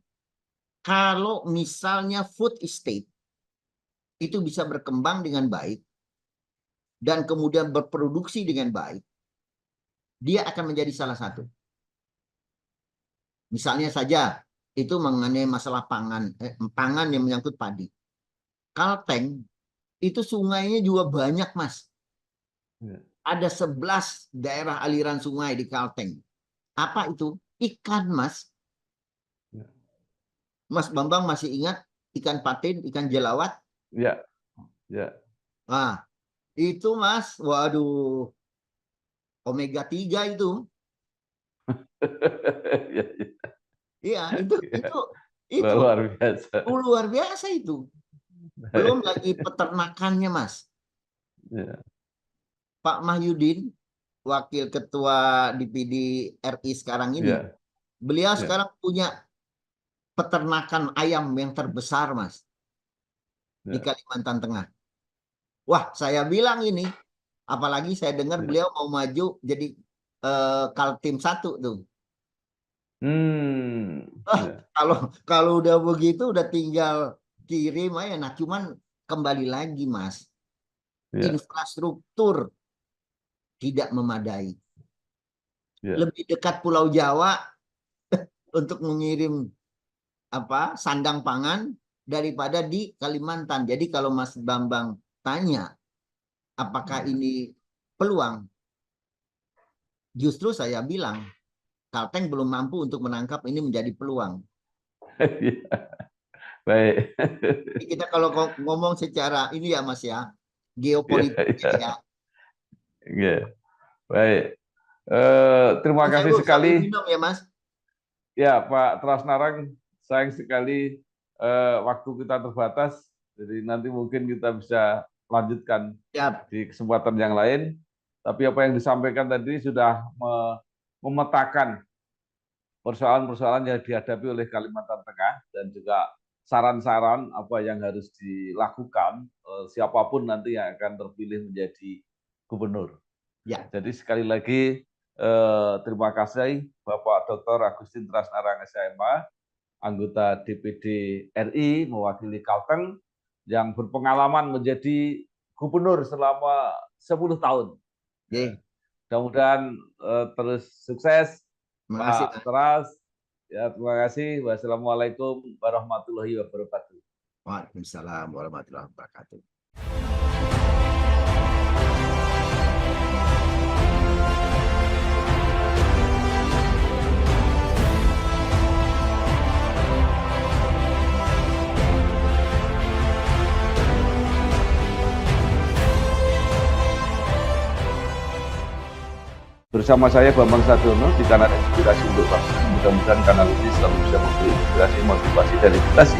kalau misalnya food estate itu bisa berkembang dengan baik dan kemudian berproduksi dengan baik, dia akan menjadi salah satu. Misalnya saja itu mengenai masalah pangan yang menyangkut padi. Kalteng itu sungainya juga banyak, Mas. Ya. Ada 11 daerah aliran sungai di Kalteng. Apa itu? Ikan, Mas. Ya. Mas Bambang masih ingat ikan patin, ikan jelawat? Ya. Ya. Nah, itu Mas, waduh, omega 3 itu. Ya, ya. Iya, Ya. itu Luar biasa. luar biasa itu. Belum lagi peternakannya, Mas. Ya. Pak Mahyudin, Wakil Ketua DPD RI sekarang ini, Ya. beliau Ya. sekarang punya peternakan ayam yang terbesar, Mas, di Ya. Kalimantan Tengah. Wah, saya bilang ini, apalagi saya dengar Ya. beliau mau maju jadi Kaltim 1 tuh. Ya. Kalau udah begitu udah tinggal kirim aja. Nah, cuman kembali lagi, Mas, Ya. infrastruktur tidak memadai. Ya. Lebih dekat Pulau Jawa untuk mengirim sandang pangan daripada di Kalimantan. Jadi kalau Mas Bambang tanya apakah ini peluang, justru saya bilang Kalteng belum mampu untuk menangkap ini menjadi peluang. Ya. Baik. Jadi kita kalau ngomong secara ini ya, Mas, ya, geopolitik ya. Ya. Baik. Terima kasih sekali. Minum ya, Mas. Ya, Pak Trasnarang, sayang sekali waktu kita terbatas. Jadi nanti mungkin kita bisa lanjutkan di kesempatan yang lain. Tapi apa yang disampaikan tadi sudah memetakan persoalan-persoalan yang dihadapi oleh Kalimantan Tengah dan juga saran-saran apa yang harus dilakukan siapapun nanti yang akan terpilih menjadi gubernur. Ya. Jadi sekali lagi terima kasih Bapak Dr. Agustin Trasnarang SMA, anggota DPD RI mewakili Kalteng yang berpengalaman menjadi gubernur selama 10 tahun. Mudah-mudahan terus sukses, Pak Tras. Ya, terima kasih. Wassalamualaikum warahmatullahi wabarakatuh. Waalaikumsalam warahmatullahi wabarakatuh. Bersama saya Bambang Sadiono di kanal Inspirasi untuk Bangsa. Mudah-mudahan kanal ini selalu bisa memberi inspirasi, motivasi, dan edukasi